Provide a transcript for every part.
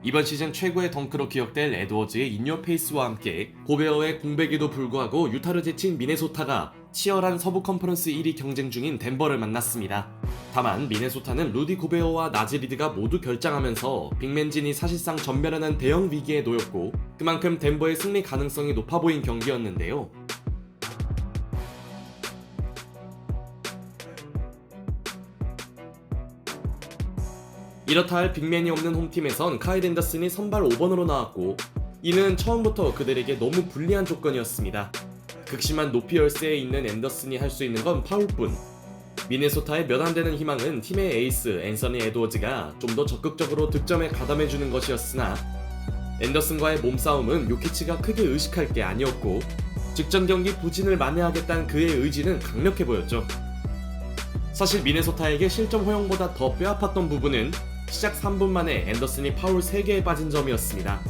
이번 시즌 최고의 덩크로 기억될 에드워즈의 인요 페이스와 함께 고베어의 공백에도 불구하고 유타를 제친 미네소타가 치열한 서부 컨퍼런스 1위 경쟁 중인 덴버를 만났습니다. 다만 미네소타는 루디 고베어와 나즈 리드가 모두 결장하면서 빅맨진이 사실상 전멸하는 대형 위기에 놓였고 그만큼 덴버의 승리 가능성이 높아 보인 경기였는데요. 이렇다 할 빅맨이 없는 홈팀에선 카일 앤더슨이 선발 5번으로 나왔고 이는 처음부터 그들에게 너무 불리한 조건이었습니다. 극심한 높이 열세에 있는 앤더슨이 할 수 있는 건 파울뿐. 미네소타의 몇 안 되는 희망은 팀의 에이스 앤서니 에드워즈가 좀 더 적극적으로 득점에 가담해주는 것이었으나 앤더슨과의 몸싸움은 요키치가 크게 의식할 게 아니었고 직전 경기 부진을 만회하겠다는 그의 의지는 강력해 보였죠. 사실 미네소타에게 실점 허용보다 더 뼈아팠던 부분은 시작 3분 만에 앤더슨이 파울 3개에 빠진 점이었습니다.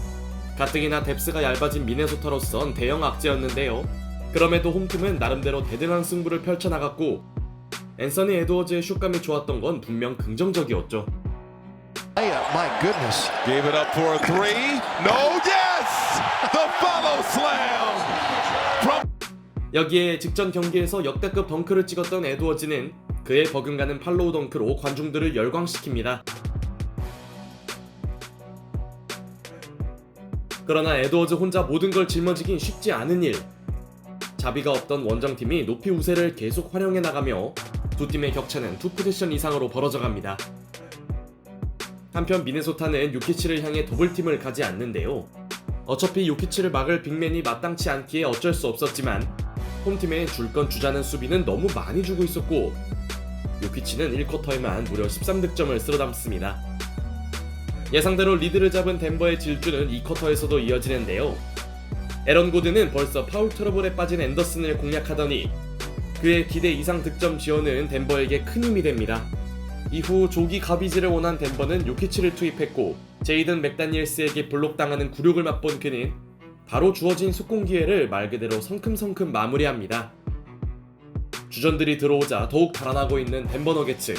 가뜩이나 뎁스가 얇아진 미네소타로선 대형 악재였는데요. 그럼에도 홈팀은 나름대로 대등한 승부를 펼쳐나갔고 앤서니 에드워즈의 슛감이 좋았던 건 분명 긍정적이었죠. My goodness. Gave it up for a three. No, yes! The follow slam! From 여기에 직전 경기에서 역대급 덩크를 찍었던 에드워즈는 그의 버금가는 팔로우 덩크로 관중들을 열광시킵니다. 그러나 에드워즈 혼자 모든 걸 짊어지긴 쉽지 않은 일. 자비가 없던 원정팀이 높이 우세를 계속 활용해 나가며 두 팀의 격차는 2포지션 이상으로 벌어져 갑니다. 한편 미네소타는 요키치를 향해 더블팀을 가지 않는데요. 어차피 요키치를 막을 빅맨이 마땅치 않기에 어쩔 수 없었지만 홈팀에 줄 건 주자는 수비는 너무 많이 주고 있었고 요키치는 1쿼터에만 무려 13득점을 쓸어담습니다. 예상대로 리드를 잡은 덴버의 질주는 2쿼터에서도 이어지는데요. 에런 고든은 벌써 파울 트러블에 빠진 앤더슨을 공략하더니 그의 기대 이상 득점 지원은 덴버에게 큰 힘이 됩니다. 이후 조기 가비지를 원한 덴버는 요키치를 투입했고 제이든 맥다니엘스에게 블록당하는 굴욕을 맛본 그는 바로 주어진 속공 기회를 말 그대로 성큼성큼 마무리합니다. 주전들이 들어오자 더욱 달아나고 있는 덴버 너게츠.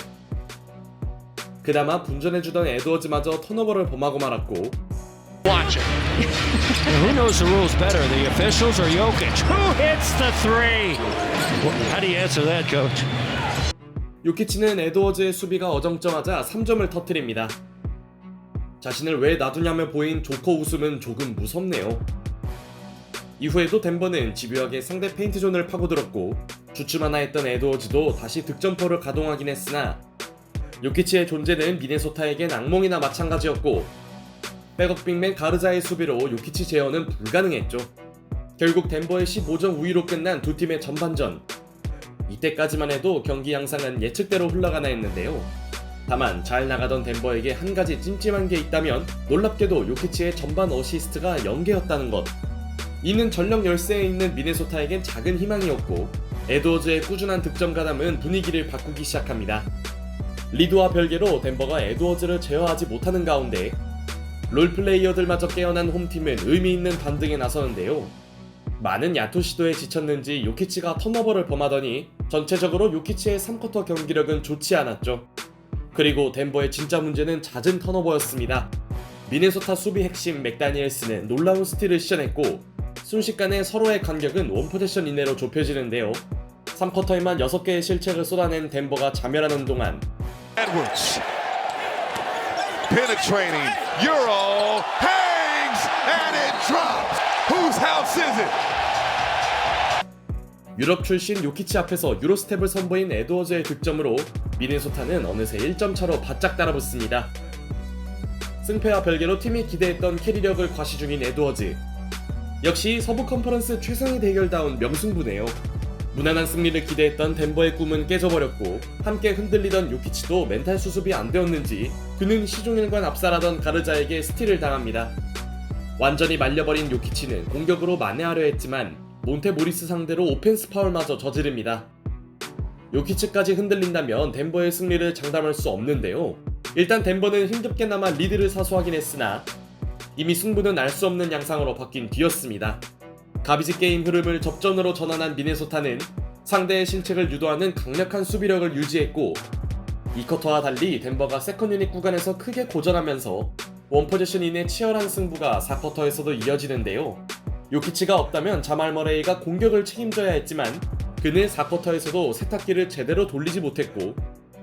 그나마 분전해주던 에드워즈마저 턴오버를 범하고 말았고 Watch it. Who knows the rules better, the officials or Jokic? Who hits the three? How do you answer that, coach? 요키치는 에드워즈의 수비가 어정쩡하자 3점을 터뜨립니다. 자신을 왜 놔두냐며 보인 조커 웃음은 조금 무섭네요. 이후에도 덴버는 집요하게 상대 페인트존을 파고들었고 주춤하나 했던 에드워즈도 다시 득점포를 가동하긴 했으나 요키치의 존재는 미네소타에겐 악몽이나 마찬가지였고 백업 빅맨 가르자의 수비로 요키치 제어는 불가능했죠. 결국 덴버의 15점 우위로 끝난 두 팀의 전반전. 이때까지만 해도 경기 양상은 예측대로 흘러가나 했는데요. 다만 잘 나가던 덴버에게 한 가지 찜찜한 게 있다면 놀랍게도 요키치의 전반 어시스트가 0개였다는 것. 이는 전력 열세에 있는 미네소타에겐 작은 희망이었고 에드워즈의 꾸준한 득점 가담은 분위기를 바꾸기 시작합니다. 리드와 별개로 덴버가 에드워즈를 제어하지 못하는 가운데 롤플레이어들마저 깨어난 홈팀은 의미있는 반등에 나서는데요. 많은 야투 시도에 지쳤는지 요키치가 턴오버를 범하더니 전체적으로 요키치의 3쿼터 경기력은 좋지 않았죠. 그리고 덴버의 진짜 문제는 잦은 턴오버였습니다. 미네소타 수비 핵심 맥다니엘스는 놀라운 스틸을 시전했고 순식간에 서로의 간격은 1포지션 이내로 좁혀지는데요. 3쿼터에만 6개의 실책을 쏟아낸 덴버가 자멸하는 동안 Edwards. Penetrating. Euro hangs and it drops. Whose house is it? 유럽 출신 요키치 앞에서 유로스텝을 선보인 에드워즈의 득점으로 미네소타는 어느새 1점 차로 바짝 따라붙습니다. 승패와 별개로 팀이 기대했던 캐리력을 과시 중인 에드워즈. 역시 서부 컨퍼런스 최상위 대결다운 명승부네요. 무난한 승리를 기대했던 덴버의 꿈은 깨져버렸고 함께 흔들리던 요키치도 멘탈 수습이 안 되었는지 그는 시종일관 압살하던 가르자에게 스틸을 당합니다. 완전히 말려버린 요키치는 공격으로 만회하려 했지만 몬테모리스 상대로 오펜스 파울마저 저지릅니다. 요키치까지 흔들린다면 덴버의 승리를 장담할 수 없는데요. 일단 덴버는 힘겹게나마 리드를 사수하긴 했으나 이미 승부는 알 수 없는 양상으로 바뀐 뒤였습니다. 가비지 게임 흐름을 접전으로 전환한 미네소타는 상대의 실책을 유도하는 강력한 수비력을 유지했고 2쿼터와 달리 덴버가 세컨 유닛 구간에서 크게 고전하면서 원포지션인의 치열한 승부가 4쿼터에서도 이어지는데요. 요키치가 없다면 자말 머레이가 공격을 책임져야 했지만 그는 4쿼터에서도 세탁기를 제대로 돌리지 못했고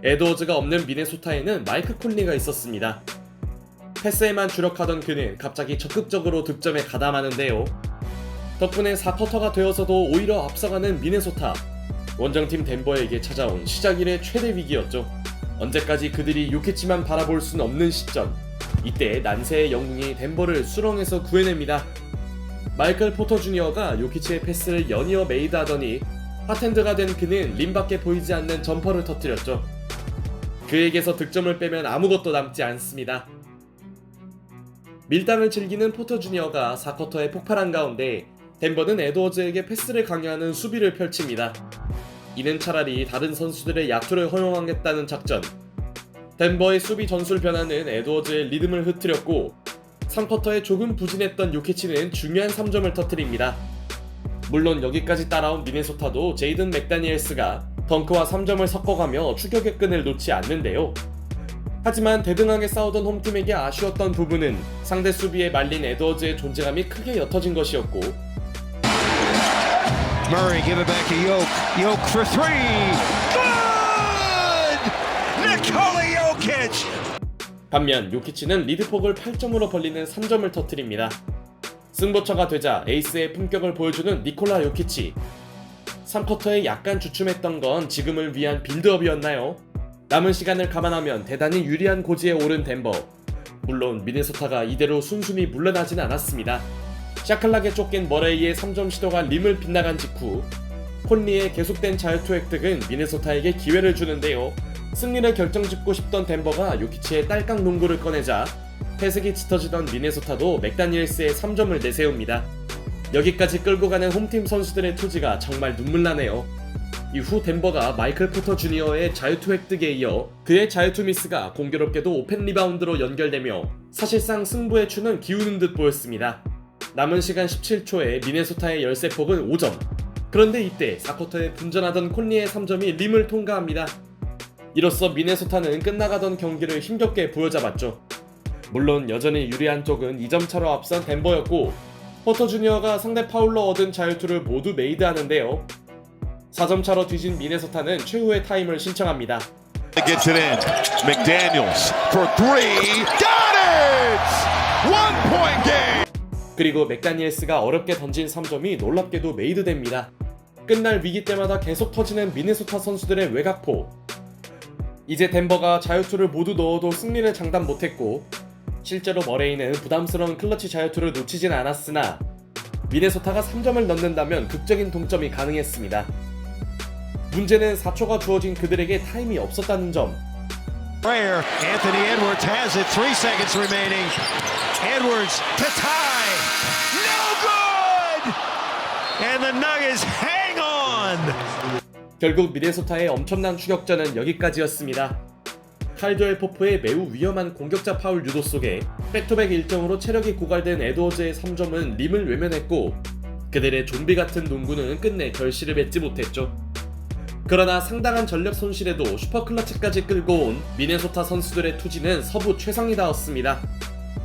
에드워즈가 없는 미네소타에는 마이크 콘리가 있었습니다. 패스에만 주력하던 그는 갑자기 적극적으로 득점에 가담하는데요. 덕분에 4쿼터가 되어서도 오히려 앞서가는 미네소타. 원정팀 덴버에게 찾아온 시작 이래 최대 위기였죠. 언제까지 그들이 요키치만 바라볼 순 없는 시점. 이때 난세의 영웅이 덴버를 수렁에서 구해냅니다. 마이클 포터 주니어가 요키치의 패스를 연이어 메이드하더니 핫핸드가 된 그는 림밖에 보이지 않는 점퍼를 터뜨렸죠. 그에게서 득점을 빼면 아무것도 남지 않습니다. 밀당을 즐기는 포터 주니어가 4쿼터에 폭발한 가운데 덴버는 에드워즈에게 패스를 강요하는 수비를 펼칩니다. 이는 차라리 다른 선수들의 야투를 허용하겠다는 작전. 덴버의 수비 전술 변화는 에드워즈의 리듬을 흐트렸고 3쿼터에 조금 부진했던 요키치는 중요한 3점을 터뜨립니다. 물론 여기까지 따라온 미네소타도 제이든 맥다니엘스가 덩크와 3점을 섞어가며 추격의 끈을 놓지 않는데요. 하지만 대등하게 싸우던 홈팀에게 아쉬웠던 부분은 상대 수비에 말린 에드워즈의 존재감이 크게 옅어진 것이었고 Murray give it back to Yoke. Yoke for three. Good! Nikola Jokic! 반면 요키치는 리드폭을 8점으로 벌리는 3점을 터뜨립니다. 승부처가 되자 에이스의 품격을 보여주는 니콜라 요키치. 3쿼터에 약간 주춤했던 건 지금을 위한 빌드업이었나요? 남은 시간을 감안하면 대단히 유리한 고지에 오른 덴버. 물론 미네소타가 이대로 순순히 물러나진 않았습니다. 샤클락에 쫓긴 머레이의 3점 시도가 림을 빗나간 직후 콘리의 계속된 자유투 획득은 미네소타에게 기회를 주는데요. 승리를 결정짓고 싶던 덴버가 요키치의 딸깍 농구를 꺼내자 패색이 짙어지던 미네소타도 맥다니엘스의 3점을 내세웁니다. 여기까지 끌고 가는 홈팀 선수들의 투지가 정말 눈물나네요. 이후 덴버가 마이클 포터 주니어의 자유투 획득에 이어 그의 자유투 미스가 공교롭게도 오펜 리바운드로 연결되며 사실상 승부의 추는 기우는 듯 보였습니다. 남은 시간 17초에 미네소타의 열세폭은 5점. 그런데 이때 4쿼터에 분전하던 콘리의 3점이 림을 통과합니다. 이로써 미네소타는 끝나가던 경기를 힘겹게 부여잡았죠. 물론 여전히 유리한 쪽은 2점 차로 앞선 덴버였고 포터 주니어가 상대 파울로 얻은 자유투를 모두 메이드하는데요. 4점 차로 뒤진 미네소타는 최후의 타임을 신청합니다. Gets it in. McDaniels for three. Got it! 1 point game. 그리고 맥다니엘스가 어렵게 던진 3점이 놀랍게도 메이드됩니다. 끝날 위기 때마다 계속 터지는 미네소타 선수들의 외곽포. 이제 덴버가 자유투를 모두 넣어도 승리를 장담 못했고 실제로 머레이는 부담스러운 클러치 자유투를 놓치진 않았으나 미네소타가 3점을 넣는다면 극적인 동점이 가능했습니다. 문제는 4초가 주어진 그들에게 타임이 없었다는 점. Prayer. Anthony Edwards has it. 3 seconds remaining. Edwards to tie. No good! And the Nuggets hang on! 결국 미네소타의 엄청난 추격전은 여기까지였습니다. 칼드웰 포프의 매우 위험한 공격자 파울 유도 속에 백투백 일정으로 체력이 고갈된 에드워즈의 3점은 림을 외면했고 그들의 좀비 같은 농구는 끝내 결실을 맺지 못했죠. 그러나 상당한 전력 손실에도 슈퍼클러치까지 끌고 온 미네소타 선수들의 투지는 서부 최상위다웠습니다.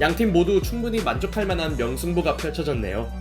양팀 모두 충분히 만족할 만한 명승부가 펼쳐졌네요.